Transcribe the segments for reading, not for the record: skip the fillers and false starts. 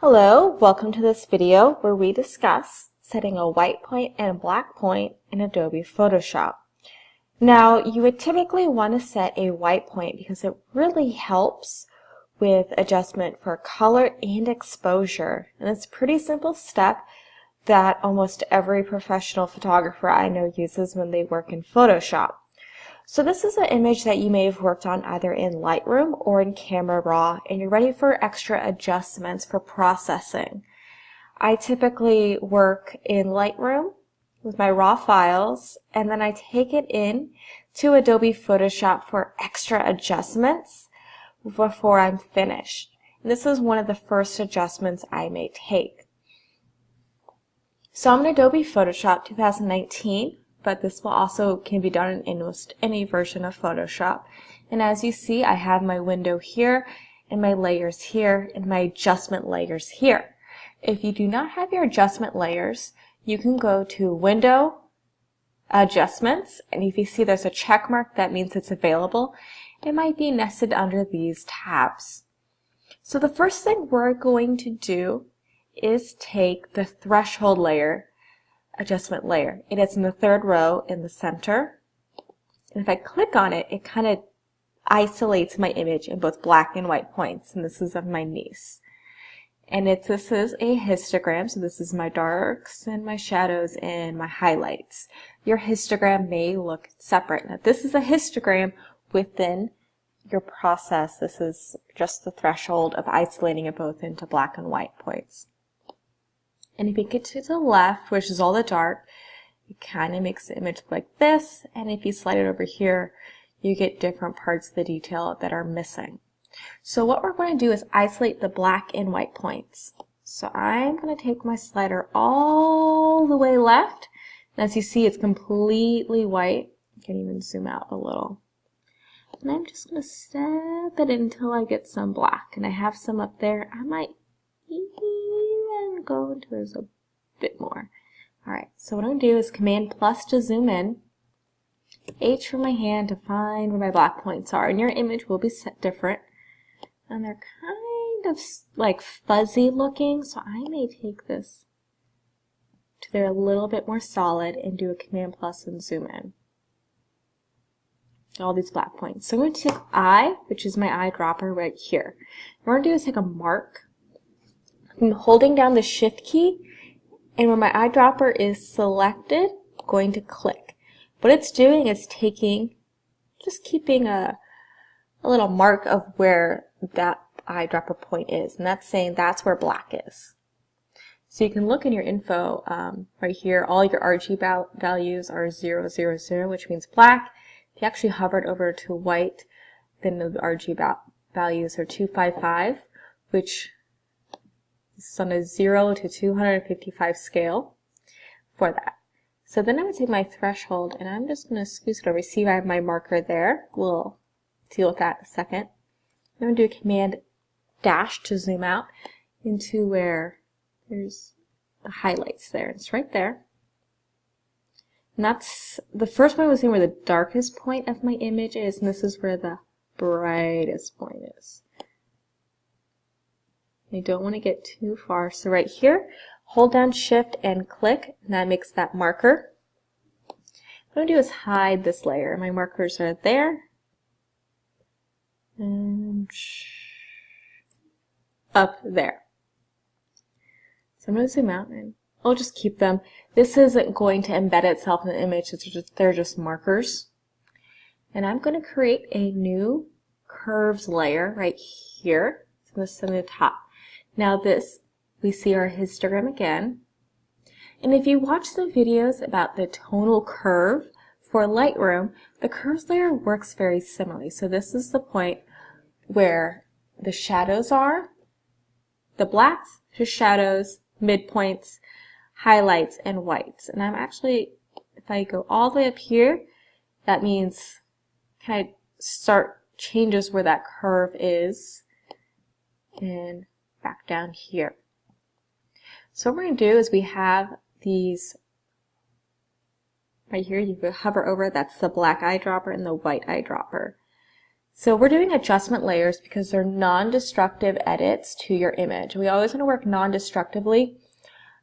Hello, welcome to this video where we discuss setting a white point and a black point in Adobe Photoshop. Now, you would typically want to set a white point because it really helps with adjustment for color and exposure. And it's a pretty simple step that almost every professional photographer I know uses when they work in Photoshop. So this is an image that you may have worked on either in Lightroom or in Camera Raw, and you're ready for extra adjustments for processing. I typically work in Lightroom with my raw files, and then I take it in to Adobe Photoshop for extra adjustments before I'm finished. And this is one of the first adjustments I may take. So I'm in Adobe Photoshop 2019. But this will also can be done in almost any version of Photoshop. And as you see, I have my window here, and my layers here, and my adjustment layers here. If you do not have your adjustment layers, you can go to Window, Adjustments, and if you see there's a check mark, that means it's available. It might be nested under these tabs. So the first thing we're going to do is take the threshold layer, adjustment layer. It is in the third row in the center. And if I click on it, it kind of isolates my image in both black and white points. And this is of my niece. And this is a histogram. So this is my darks and my shadows and my highlights. Your histogram may look separate. Now this is a histogram within your process. This is just the threshold of isolating it both into black and white points. And if you get to the left, which is all the dark, it kind of makes the image look like this. And if you slide it over here, you get different parts of the detail that are missing. So what we're going to do is isolate the black and white points. So I'm going to take my slider all the way left. And as you see, it's completely white. I can even zoom out a little. And I'm just going to step it until I get some black. And I have some up there. I might even go into this a bit more. Alright, so what I'm going to do is Command plus to zoom in, H from my hand to find where my black points are. And your image will be set different. And they're kind of like fuzzy looking, so I may take this to they're a little bit more solid and do a Command plus and zoom in. All these black points. So I'm going to take I, which is my eyedropper right here. What we're going to do is take a mark. I'm holding down the Shift key, and when my eyedropper is selected, I'm going to click. What it's doing is just keeping a little mark of where that eyedropper point is, and that's saying that's where black is. So you can look in your info right here, all your RG values are 0, 0, 0, which means black. If you actually hovered over to white, then the RG values are 255, which is on a 0 to 255 scale for that. So then I'm going to take my threshold and I'm just going to scoot it over. See, I have my marker there. We'll deal with that in a second. I'm going to do a Command dash to zoom out into where there's the highlights there. It's right there. And that's the first one was seeing where the darkest point of my image is, and this is where the brightest point is. You don't want to get too far. So right here, hold down Shift and click, and that makes that marker. What I'm going to do is hide this layer. My markers are there. And up there. So I'm going to zoom out and I'll just keep them. This isn't going to embed itself in the image. They're just markers. And I'm going to create a new curves layer right here. So this is in the top. Now this, we see our histogram again. And if you watch the videos about the tonal curve for Lightroom, the curves layer works very similarly. So this is the point where the shadows are, the blacks, the shadows, midpoints, highlights, and whites. And I'm actually, if I go all the way up here, that means kind of start changes where that curve is and back down here. So what we're going to do is we have these right here. You hover over, that's the black eyedropper and the white eyedropper. So we're doing adjustment layers because they're non-destructive edits to your image. We always want to work non-destructively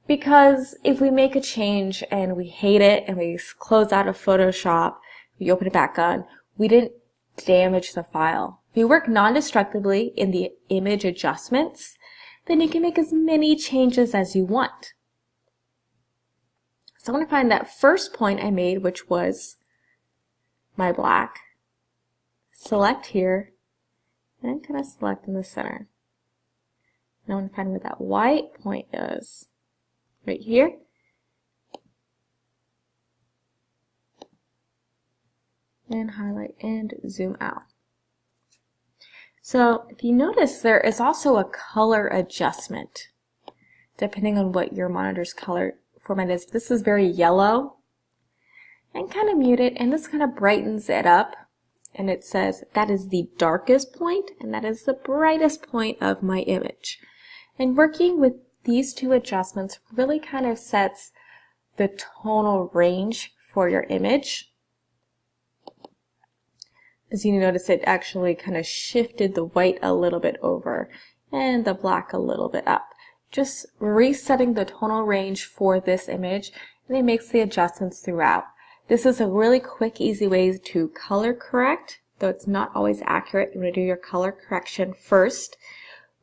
because if we make a change and we hate it and we close out of Photoshop, we open it back on, we didn't damage the file. If you work non-destructively in the image adjustments, then you can make as many changes as you want. So I want to find that first point I made, which was my black. Select here, and kind of select in the center. Now I want to find where that white point is. Right here. And highlight and zoom out. So if you notice, there is also a color adjustment depending on what your monitor's color format is. This is very yellow and kind of muted, and this kind of brightens it up. And it says that is the darkest point and that is the brightest point of my image. And working with these two adjustments really kind of sets the tonal range for your image. As you notice, it actually kind of shifted the white a little bit over and the black a little bit up. Just resetting the tonal range for this image, and it makes the adjustments throughout. This is a really quick, easy way to color correct, though it's not always accurate. You want to do your color correction first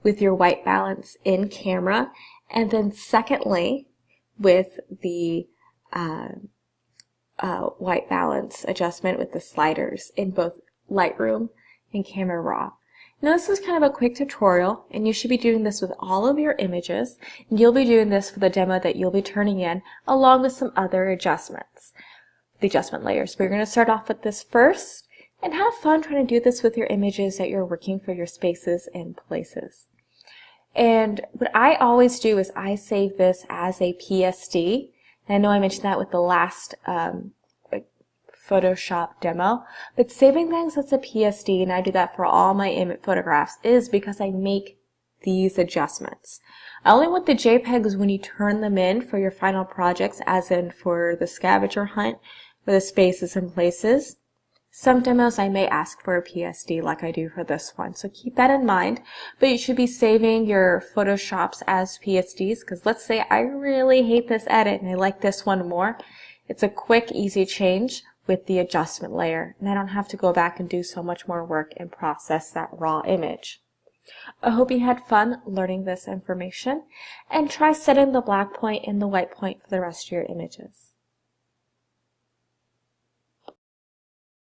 with your white balance in camera, and then secondly with the white balance adjustment with the sliders in both Lightroom and Camera Raw. Now this is kind of a quick tutorial, and you should be doing this with all of your images, and you'll be doing this for the demo that you'll be turning in along with some other adjustments. The adjustment layers. We're going to start off with this first and have fun trying to do this with your images that you're working for your spaces and places. And what I always do is I save this as a PSD. And I know I mentioned that with the last Photoshop demo, but saving things as a PSD, and I do that for all my image photographs, is because I make these adjustments. I only want the JPEGs when you turn them in for your final projects, as in for the scavenger hunt, for the spaces and places. Some demos I may ask for a PSD like I do for this one, so keep that in mind. But you should be saving your Photoshops as PSDs, because let's say I really hate this edit and I like this one more. It's a quick, easy change with the adjustment layer, and I don't have to go back and do so much more work and process that raw image. I hope you had fun learning this information, and try setting the black point and the white point for the rest of your images.